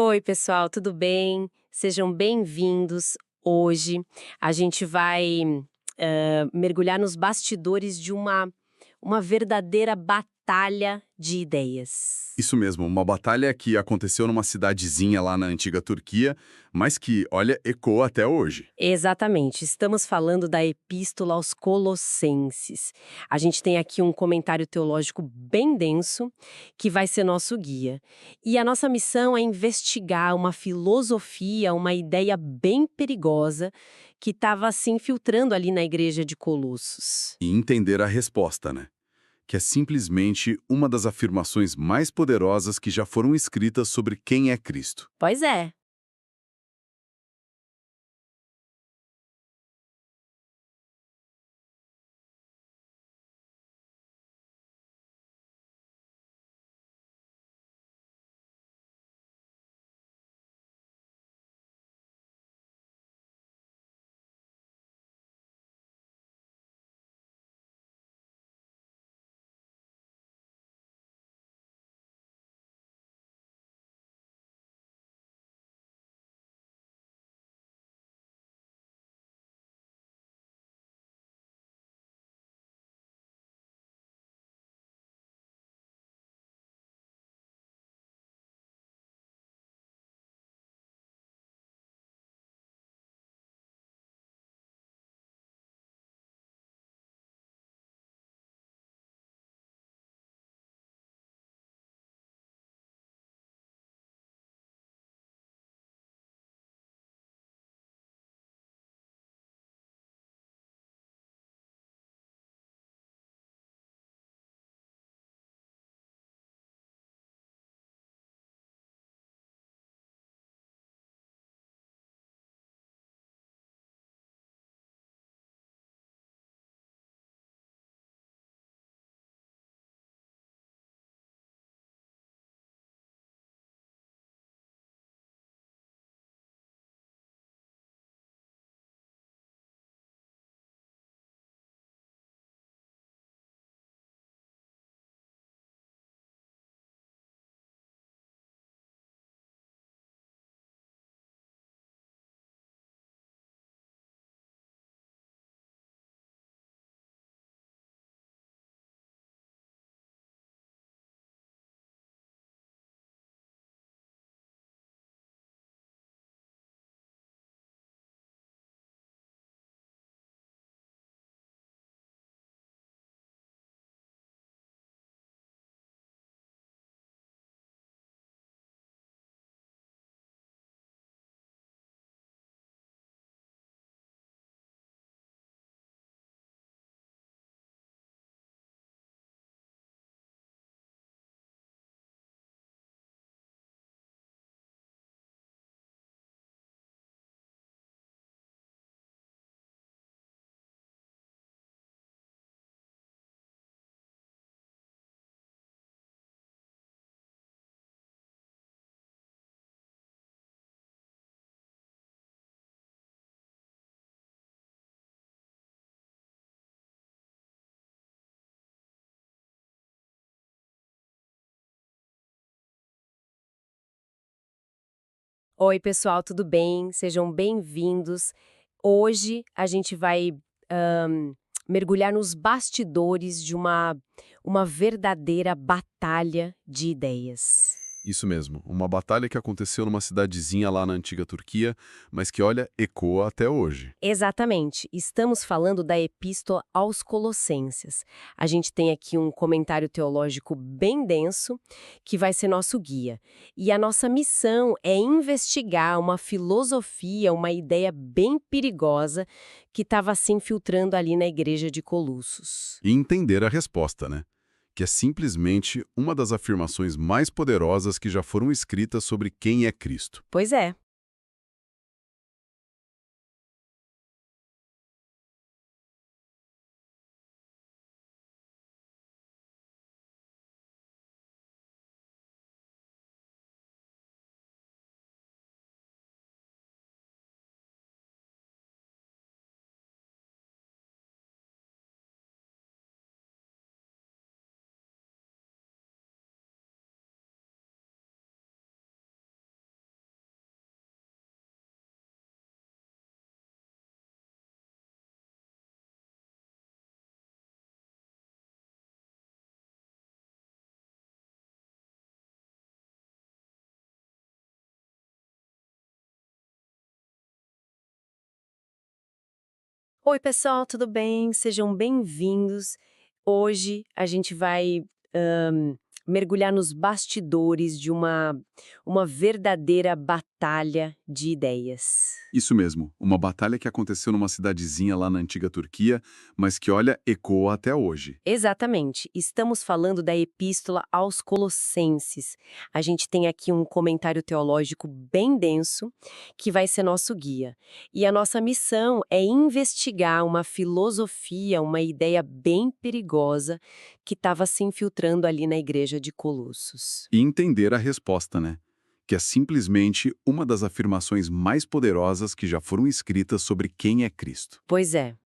Oi, pessoal, tudo bem? Sejam bem-vindos. Hoje a gente vai mergulhar nos bastidores de uma verdadeira batalha de ideias. Isso mesmo, uma batalha que aconteceu numa cidadezinha lá na antiga Turquia, mas que, olha, ecoa até hoje. Exatamente, estamos falando da Epístola aos Colossenses. A gente tem aqui um comentário teológico bem denso, que vai ser nosso guia. E a nossa missão é investigar uma filosofia, uma ideia bem perigosa que estava se infiltrando ali na igreja de Colossos. E entender a resposta, né? Que é simplesmente uma das afirmações mais poderosas que já foram escritas sobre quem é Cristo. Pois é. Oi, pessoal, tudo bem? Sejam bem-vindos. Hoje a gente vai ahn, mergulhar nos bastidores de uma verdadeira batalha de ideias. Isso mesmo, uma batalha que aconteceu numa cidadezinha lá na antiga Turquia, mas que, olha, ecoa até hoje. Exatamente, estamos falando da Epístola aos Colossenses. A gente tem aqui um comentário teológico bem denso, que vai ser nosso guia. E a nossa missão é investigar uma filosofia, uma ideia bem perigosa que estava se infiltrando ali na igreja de Colossos. E entender a resposta, né? Que é simplesmente uma das afirmações mais poderosas que já foram escritas sobre quem é Cristo. Pois é. Oi, pessoal, tudo bem? Sejam bem-vindos. Hoje a gente vai ahn, mergulhar nos bastidores de uma verdadeira batalha de ideias. Isso mesmo, uma batalha que aconteceu numa cidadezinha lá na antiga Turquia, mas que, olha, ecoa até hoje. Exatamente, estamos falando da Epístola aos Colossenses. A gente tem aqui um comentário teológico bem denso, que vai ser nosso guia. E a nossa missão é investigar uma filosofia, uma ideia bem perigosa que estava se infiltrando ali na igreja de Colossos. E entender a resposta, né? Que é simplesmente uma das afirmações mais poderosas que já foram escritas sobre quem é Cristo. Pois é.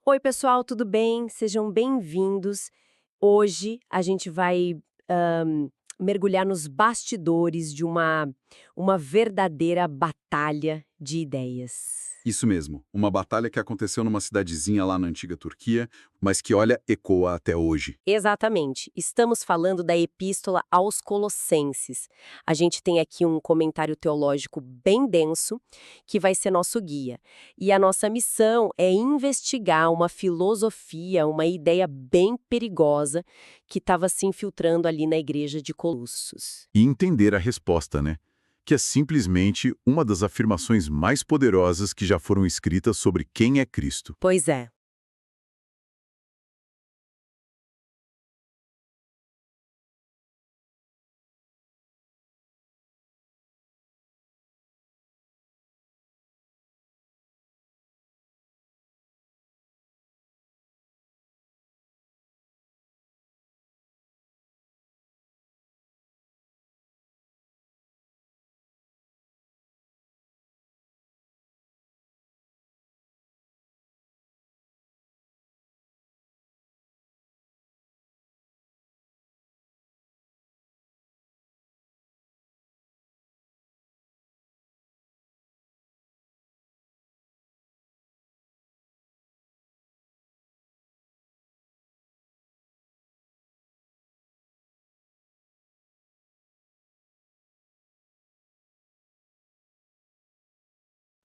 Oi, pessoal, tudo bem? Sejam bem-vindos. Hoje a gente vai mergulhar nos bastidores de uma verdadeira batalha de ideias. Isso mesmo, uma batalha que aconteceu numa cidadezinha lá na antiga Turquia, mas que, olha, ecoa até hoje. Exatamente. Estamos falando da Epístola aos Colossenses. A gente tem aqui um comentário teológico bem denso, que vai ser nosso guia. E a nossa missão é investigar uma filosofia, uma ideia bem perigosa que estava se infiltrando ali na igreja de Colossos. E entender a resposta, né? Que é simplesmente uma das afirmações mais poderosas que já foram escritas sobre quem é Cristo. Pois é.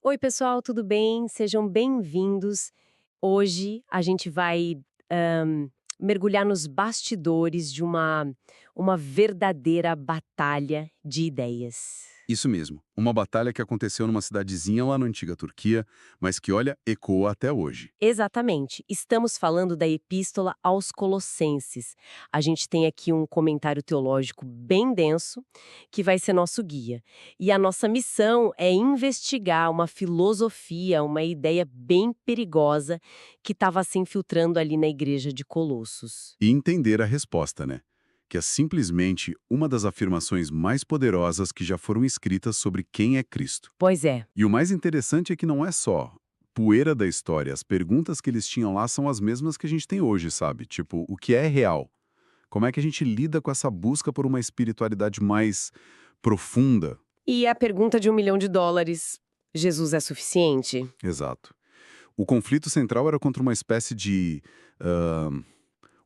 Oi, pessoal, tudo bem? Sejam bem-vindos. Hoje a gente vai ahn, mergulhar nos bastidores de uma verdadeira batalha de ideias. Isso mesmo, uma batalha que aconteceu numa cidadezinha lá na antiga Turquia, mas que, olha, ecoa até hoje. Exatamente. Estamos falando da Epístola aos Colossenses. A gente tem aqui um comentário teológico bem denso, que vai ser nosso guia. E a nossa missão é investigar uma filosofia, uma ideia bem perigosa que estava se infiltrando ali na igreja de Colossos. E entender a resposta, né? Que é simplesmente uma das afirmações mais poderosas que já foram escritas sobre quem é Cristo. Pois é. E o mais interessante é que não é só poeira da história. As perguntas que eles tinham lá são as mesmas que a gente tem hoje, sabe? Tipo, o que é real? Como é que a gente lida com essa busca por uma espiritualidade mais profunda? E a pergunta de US$ 1 milhão: Jesus é suficiente? Exato. O conflito central era contra uma espécie de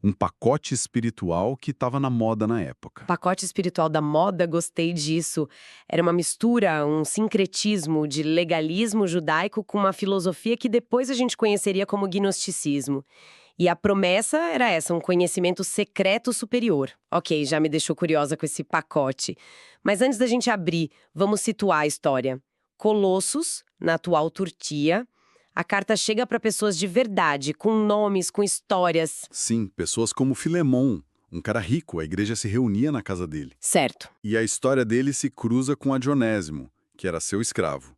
um pacote espiritual que estava na moda na época. Pacote espiritual da moda, gostei disso. Era uma mistura, um sincretismo de legalismo judaico com uma filosofia que depois a gente conheceria como gnosticismo. E a promessa era essa, um conhecimento secreto superior. Ok, já me deixou curiosa com esse pacote. Mas antes da gente abrir, vamos situar a história. Colossos, na atual Turquia, A carta chega para pessoas de verdade, com nomes, com histórias. Sim, pessoas como Filemon, um cara rico, a igreja se reunia na casa dele. Certo. E a história dele se cruza com a de Onésimo, que era seu escravo.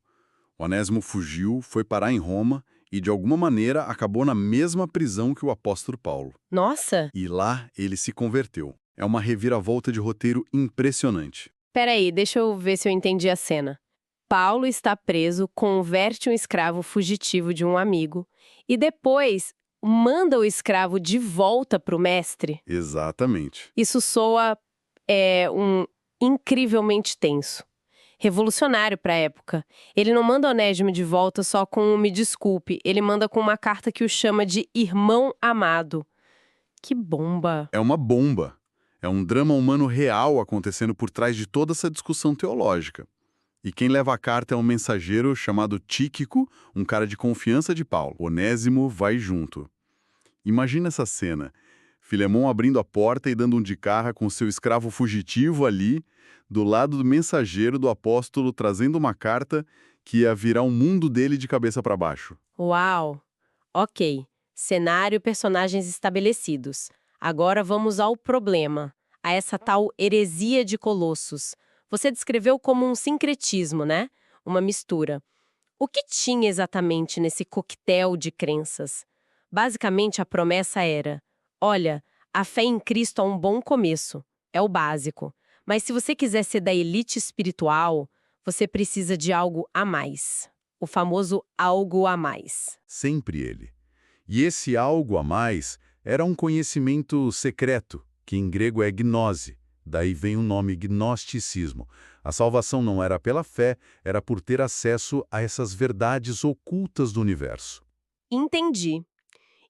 Onésimo fugiu, foi parar em Roma e, de alguma maneira, acabou na mesma prisão que o apóstolo Paulo. Nossa! E lá ele se converteu. É uma reviravolta de roteiro impressionante. Peraí, deixa eu ver se eu entendi a cena. Paulo está preso, converte um escravo fugitivo de um amigo e depois manda o escravo de volta para o mestre. Exatamente. Isso soa incrivelmente tenso. Revolucionário para a época. Ele não manda Onésimo de volta só com um me desculpe, ele manda com uma carta que o chama de irmão amado. Que bomba! É uma bomba. É um drama humano real acontecendo por trás de toda essa discussão teológica. E quem leva a carta é um mensageiro chamado Tíquico, um cara de confiança de Paulo. Onésimo vai junto. Imagina essa cena. Filemon abrindo a porta e dando um de cara com seu escravo fugitivo ali, do lado do mensageiro do apóstolo trazendo uma carta que ia virar o mundo dele de cabeça para baixo. Uau! Ok. Cenário e personagens estabelecidos. Agora vamos ao problema, a essa tal heresia de Colossos. Você descreveu como um sincretismo, né? Uma mistura. O que tinha exatamente nesse coquetel de crenças? Basicamente, a promessa era: olha, a fé em Cristo é um bom começo, é o básico. Mas se você quiser ser da elite espiritual, você precisa de algo a mais. O famoso algo a mais. Sempre ele. E esse algo a mais era um conhecimento secreto, que em grego é gnose. Daí vem o nome gnosticismo. A salvação não era pela fé, era por ter acesso a essas verdades ocultas do universo. Entendi.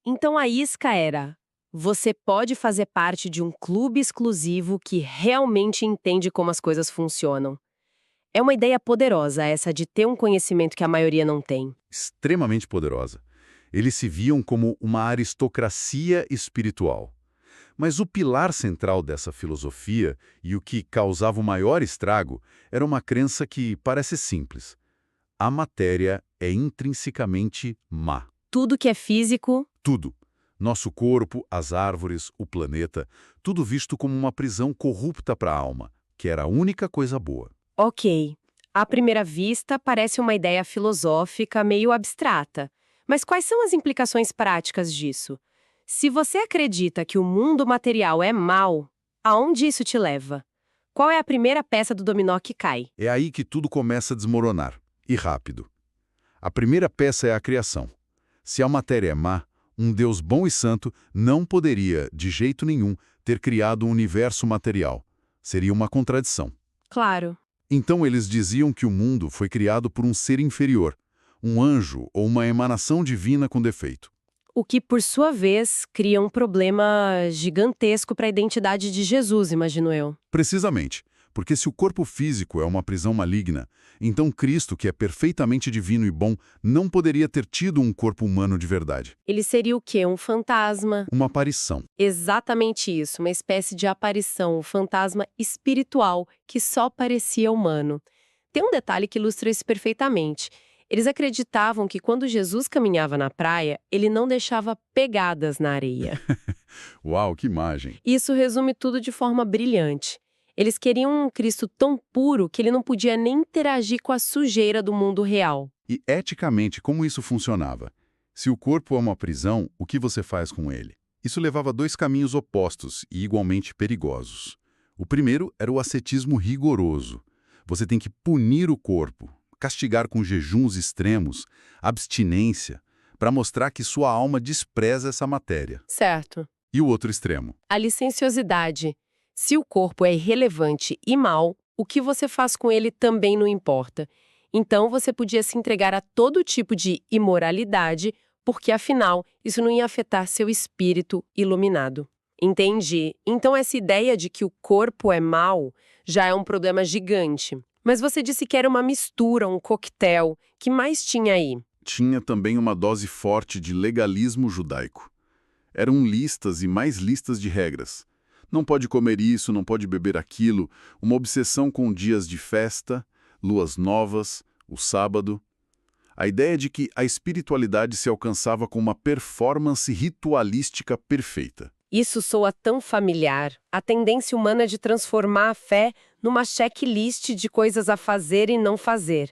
Então a isca era: você pode fazer parte de um clube exclusivo que realmente entende como as coisas funcionam. É uma ideia poderosa essa de ter um conhecimento que a maioria não tem. Extremamente poderosa. Eles se viam como uma aristocracia espiritual. Mas o pilar central dessa filosofia, e o que causava o maior estrago, era uma crença que parece simples. A matéria é intrinsecamente má. Tudo que é físico. Tudo. Nosso corpo, as árvores, o planeta, tudo visto como uma prisão corrupta para a alma, que era a única coisa boa. Ok. À primeira vista, parece uma ideia filosófica meio abstrata. Mas quais são as implicações práticas disso? Se você acredita que o mundo material é mau, aonde isso te leva? Qual é a primeira peça do dominó que cai? É aí que tudo começa a desmoronar, e rápido. A primeira peça é a criação. Se a matéria é má, um Deus bom e santo não poderia, de jeito nenhum, ter criado um universo material. Seria uma contradição. Claro. Então eles diziam que o mundo foi criado por um ser inferior, um anjo ou uma emanação divina com defeito. O que, por sua vez, cria um problema gigantesco para a identidade de Jesus, imagino eu. Precisamente, porque se o corpo físico é uma prisão maligna, então Cristo, que é perfeitamente divino e bom, não poderia ter tido um corpo humano de verdade. Ele seria o quê? Um fantasma? Uma aparição. Exatamente isso, uma espécie de aparição, um fantasma espiritual que só parecia humano. Tem um detalhe que ilustra isso perfeitamente. Eles acreditavam que quando Jesus caminhava na praia, ele não deixava pegadas na areia. Uau, que imagem! Isso resume tudo de forma brilhante. Eles queriam um Cristo tão puro que ele não podia nem interagir com a sujeira do mundo real. E eticamente, como isso funcionava? Se o corpo é uma prisão, o que você faz com ele? Isso levava a dois caminhos opostos e igualmente perigosos. O primeiro era o ascetismo rigoroso. Você tem que punir o corpo, castigar com jejuns extremos, abstinência, para mostrar que sua alma despreza essa matéria. Certo. E o outro extremo? A licenciosidade. Se o corpo é irrelevante e mau, o que você faz com ele também não importa. Então você podia se entregar a todo tipo de imoralidade, porque afinal isso não ia afetar seu espírito iluminado. Entendi. Então essa ideia de que o corpo é mau já é um problema gigante. Mas você disse que era uma mistura, um coquetel. Que mais tinha aí? Tinha também uma dose forte de legalismo judaico. Eram listas e mais listas de regras. Não pode comer isso, não pode beber aquilo, uma obsessão com dias de festa, luas novas, o sábado. A ideia de que a espiritualidade se alcançava com uma performance ritualística perfeita. Isso soa tão familiar. A tendência humana de transformar a fé numa checklist de coisas a fazer e não fazer.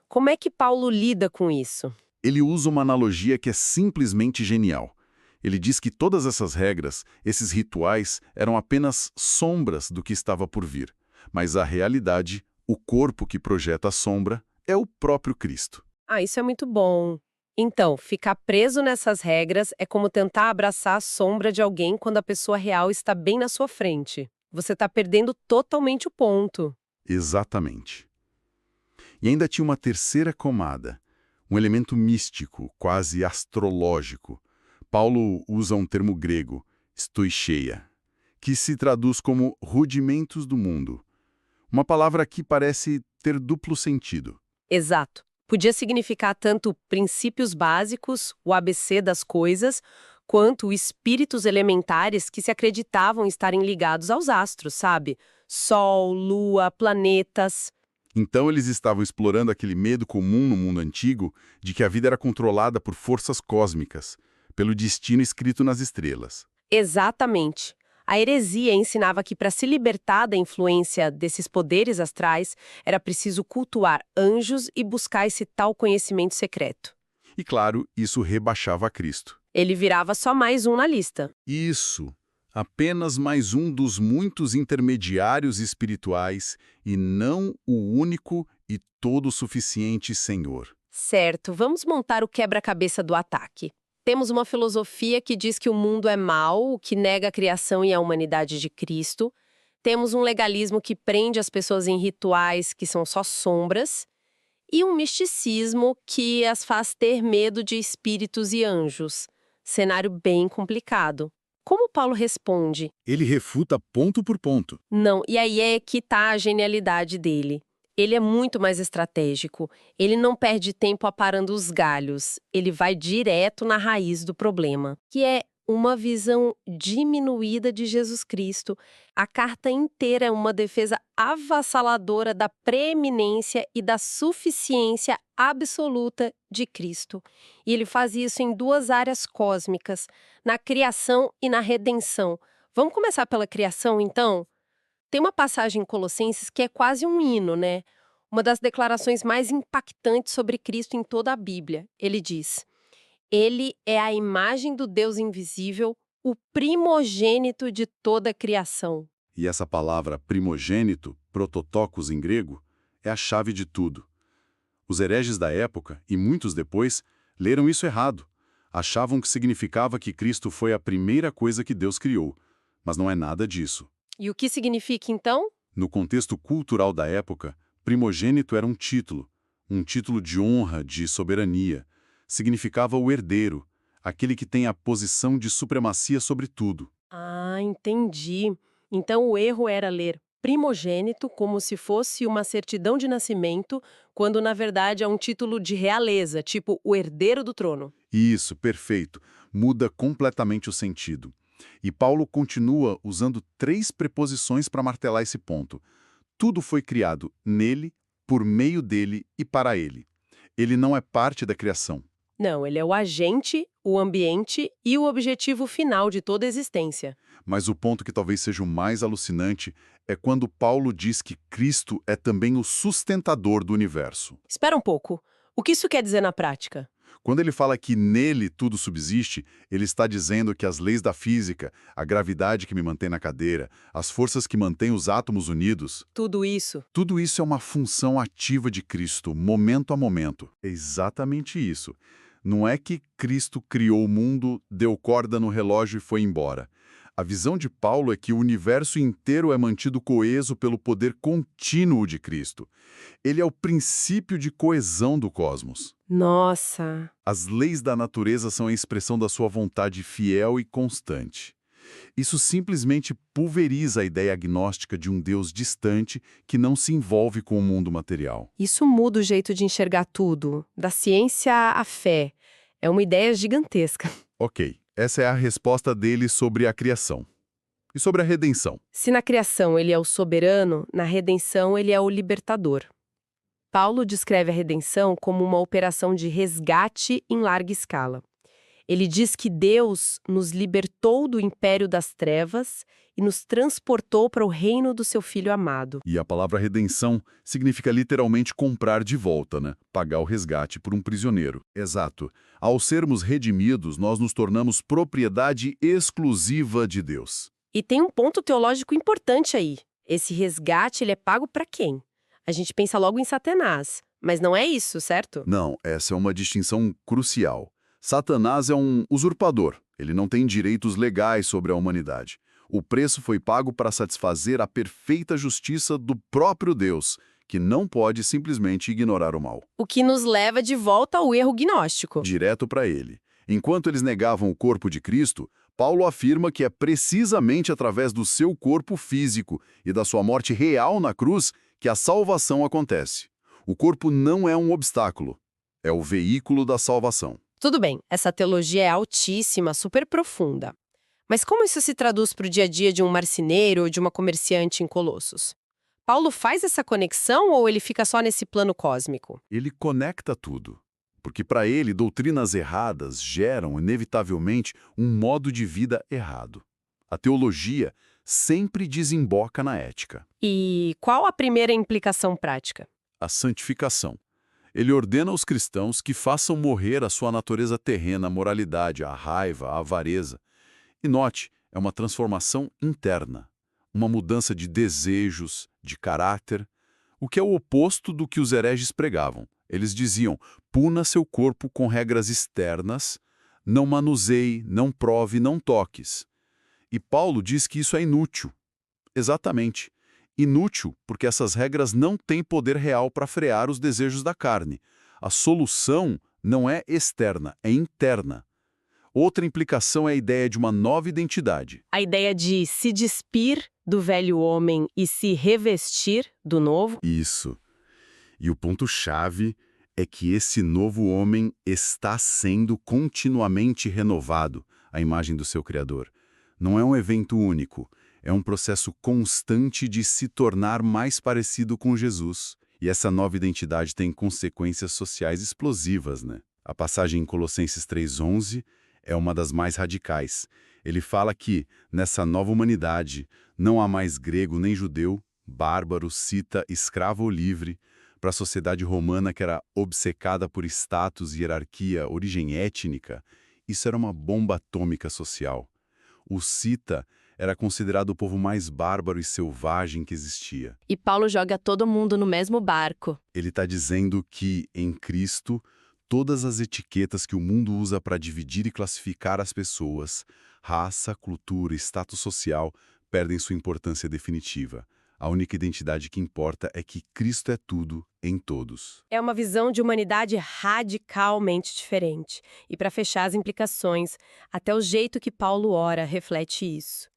Como é que Paulo lida com isso? Ele usa uma analogia que é simplesmente genial. Ele diz que todas essas regras, esses rituais, eram apenas sombras do que estava por vir. Mas a realidade, o corpo que projeta a sombra, é o próprio Cristo. Ah, isso é muito bom. Então, ficar preso nessas regras é como tentar abraçar a sombra de alguém quando a pessoa real está bem na sua frente. Você está perdendo totalmente o ponto. Exatamente. E ainda tinha uma terceira camada, um elemento místico, quase astrológico. Paulo usa um termo grego, stoicheia, que se traduz como rudimentos do mundo. Uma palavra que parece ter duplo sentido. Exato. Podia significar tanto princípios básicos, o ABC das coisas, quanto espíritos elementares que se acreditavam estarem ligados aos astros, sabe? Sol, lua, planetas. Então eles estavam explorando aquele medo comum no mundo antigo de que a vida era controlada por forças cósmicas, pelo destino escrito nas estrelas. Exatamente. A heresia ensinava que para se libertar da influência desses poderes astrais, era preciso cultuar anjos e buscar esse tal conhecimento secreto. E claro, isso rebaixava a Cristo. Ele virava só mais um na lista. Isso, apenas mais um dos muitos intermediários espirituais e não o único e todo suficiente Senhor. Certo, vamos montar o quebra-cabeça do ataque. Temos uma filosofia que diz que o mundo é mau, que nega a criação e a humanidade de Cristo. Temos um legalismo que prende as pessoas em rituais que são só sombras. E um misticismo que as faz ter medo de espíritos e anjos. Cenário bem complicado. Como Paulo responde? Ele refuta ponto por ponto. Não, e aí é que tá a genialidade dele. Ele é muito mais estratégico. Ele não perde tempo aparando os galhos. Ele vai direto na raiz do problema, que é uma visão diminuída de Jesus Cristo. A carta inteira é uma defesa avassaladora da preeminência e da suficiência absoluta de Cristo. E ele faz isso em duas áreas cósmicas, na criação e na redenção. Vamos começar pela criação, então? Tem uma passagem em Colossenses que é quase um hino, né? Uma das declarações mais impactantes sobre Cristo em toda a Bíblia. Ele diz: Ele é a imagem do Deus invisível, o primogênito de toda a criação. E essa palavra primogênito, prototokos em grego, é a chave de tudo. Os hereges da época, e muitos depois, leram isso errado. Achavam que significava que Cristo foi a primeira coisa que Deus criou. Mas não é nada disso. E o que significa, então? No contexto cultural da época, primogênito era um título de honra, de soberania. Significava o herdeiro, aquele que tem a posição de supremacia sobre tudo. Ah, entendi. Então o erro era ler primogênito como se fosse uma certidão de nascimento, quando na verdade é um título de realeza, tipo o herdeiro do trono. Isso, perfeito. Muda completamente o sentido. E Paulo continua usando 3 preposições para martelar esse ponto. Tudo foi criado nele, por meio dele e para ele. Ele não é parte da criação. Não, ele é o agente, o ambiente e o objetivo final de toda a existência. Mas o ponto que talvez seja o mais alucinante é quando Paulo diz que Cristo é também o sustentador do universo. Espera um pouco. O que isso quer dizer na prática? Quando ele fala que nele tudo subsiste, ele está dizendo que as leis da física, a gravidade que me mantém na cadeira, as forças que mantêm os átomos unidos, Tudo isso. tudo isso é uma função ativa de Cristo, momento a momento. É exatamente isso. Não é que Cristo criou o mundo, deu corda no relógio e foi embora. A visão de Paulo é que o universo inteiro é mantido coeso pelo poder contínuo de Cristo. Ele é o princípio de coesão do cosmos. Nossa. As leis da natureza são a expressão da sua vontade fiel e constante. Isso simplesmente pulveriza a ideia agnóstica de um Deus distante que não se envolve com o mundo material. Isso muda o jeito de enxergar tudo, da ciência à fé. É uma ideia gigantesca. Ok, essa é a resposta dele sobre a criação. E sobre a redenção? Se na criação ele é o soberano, na redenção ele é o libertador. Paulo descreve a redenção como uma operação de resgate em larga escala. Ele diz que Deus nos libertou do império das trevas e nos transportou para o reino do seu Filho amado. E a palavra redenção significa literalmente comprar de volta, né? Pagar o resgate por um prisioneiro. Exato. Ao sermos redimidos, nós nos tornamos propriedade exclusiva de Deus. E tem um ponto teológico importante aí. Esse resgate ele é pago para quem? A gente pensa logo em Satanás, mas não é isso, certo? Não, essa é uma distinção crucial. Satanás é um usurpador. Ele não tem direitos legais sobre a humanidade. O preço foi pago para satisfazer a perfeita justiça do próprio Deus, que não pode simplesmente ignorar o mal. O que nos leva de volta ao erro gnóstico. Direto para ele. Enquanto eles negavam o corpo de Cristo, Paulo afirma que é precisamente através do seu corpo físico e da sua morte real na cruz que a salvação acontece. O corpo não é um obstáculo, é o veículo da salvação. Tudo bem, essa teologia é altíssima, super profunda. Mas como isso se traduz para o dia a dia de um marceneiro ou de uma comerciante em Colossos? Paulo faz essa conexão ou ele fica só nesse plano cósmico? Ele conecta tudo, porque para ele doutrinas erradas geram, inevitavelmente, um modo de vida errado. A teologia sempre desemboca na ética. E qual a primeira implicação prática? A santificação. Ele ordena aos cristãos que façam morrer a sua natureza terrena, a moralidade, a raiva, a avareza. E note, é uma transformação interna, uma mudança de desejos, de caráter, o que é o oposto do que os hereges pregavam. Eles diziam, puna seu corpo com regras externas, não manuseie, não prove, não toques. E Paulo diz que isso é inútil. Exatamente. Inútil porque essas regras não têm poder real para frear os desejos da carne. A solução não é externa, é interna. Outra implicação é a ideia de uma nova identidade. A ideia de se despir do velho homem e se revestir do novo? Isso. E o ponto-chave é que esse novo homem está sendo continuamente renovado, à imagem do seu Criador. Não é um evento único, é um processo constante de se tornar mais parecido com Jesus. E essa nova identidade tem consequências sociais explosivas, né? A passagem em Colossenses 3:11 é uma das mais radicais. Ele fala que, nessa nova humanidade, não há mais grego nem judeu, bárbaro, cita, escravo ou livre. Para a sociedade romana que era obcecada por status, hierarquia, origem étnica, isso era uma bomba atômica social. O cita era considerado o povo mais bárbaro e selvagem que existia. E Paulo joga todo mundo no mesmo barco. Ele está dizendo que, em Cristo, todas as etiquetas que o mundo usa para dividir e classificar as pessoas, raça, cultura, status social, perdem sua importância definitiva. A única identidade que importa é que Cristo é tudo em todos. É uma visão de humanidade radicalmente diferente. E para fechar as implicações, até o jeito que Paulo ora reflete isso.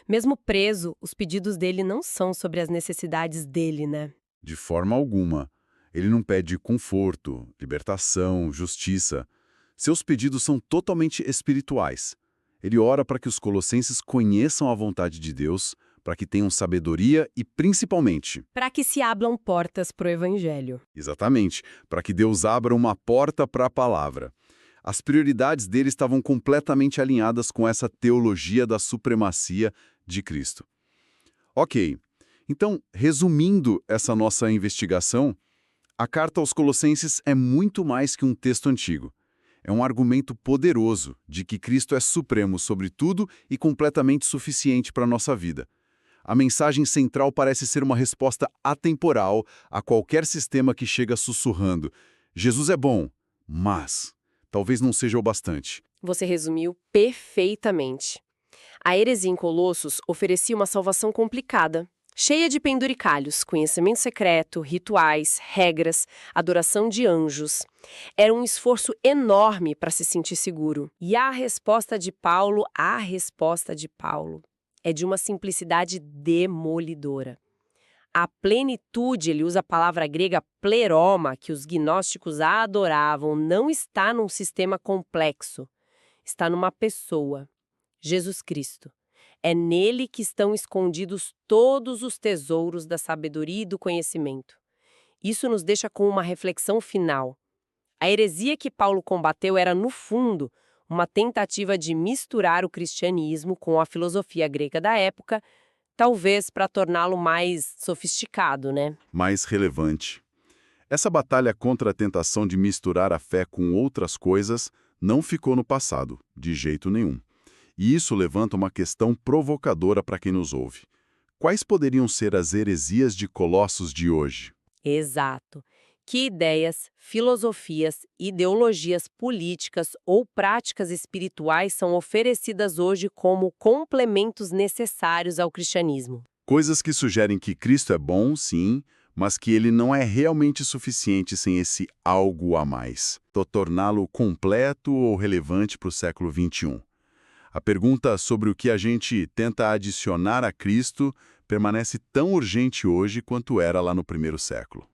Mesmo preso, os pedidos dele não são sobre as necessidades dele, né? De forma alguma. Ele não pede conforto, libertação, justiça. Seus pedidos são totalmente espirituais. Ele ora para que os colossenses conheçam a vontade de Deus, para que tenham sabedoria e, principalmente, Para que se abram portas para o Evangelho. exatamente, para que Deus abra uma porta para a palavra. As prioridades dele estavam completamente alinhadas com essa teologia da supremacia de Cristo. Ok, então, resumindo essa nossa investigação, a carta aos Colossenses é muito mais que um texto antigo. É um argumento poderoso de que Cristo é supremo sobre tudo e completamente suficiente para a nossa vida. A mensagem central parece ser uma resposta atemporal a qualquer sistema que chega sussurrando. Jesus é bom, mas talvez não seja o bastante. Você resumiu perfeitamente. A heresia em Colossos oferecia uma salvação complicada, cheia de penduricalhos, conhecimento secreto, rituais, regras, adoração de anjos. Era um esforço enorme para se sentir seguro. E a resposta de Paulo, é de uma simplicidade demolidora. A plenitude, ele usa a palavra grega pleroma, que os gnósticos adoravam, não está num sistema complexo. Está numa pessoa, Jesus Cristo. É nele que estão escondidos todos os tesouros da sabedoria e do conhecimento. Isso nos deixa com uma reflexão final. A heresia que Paulo combateu era, no fundo, uma tentativa de misturar o cristianismo com a filosofia grega da época, talvez para torná-lo mais sofisticado, né? Mais relevante. Essa batalha contra a tentação de misturar a fé com outras coisas não ficou no passado, de jeito nenhum. E isso levanta uma questão provocadora para quem nos ouve. Quais poderiam ser as heresias de Colossos de hoje? Exato. Que ideias, filosofias, ideologias políticas ou práticas espirituais são oferecidas hoje como complementos necessários ao cristianismo? Coisas que sugerem que Cristo é bom, sim, mas que ele não é realmente suficiente sem esse algo a mais, torná-lo completo ou relevante para o século XXI. A pergunta sobre o que a gente tenta adicionar a Cristo permanece tão urgente hoje quanto era lá no primeiro século.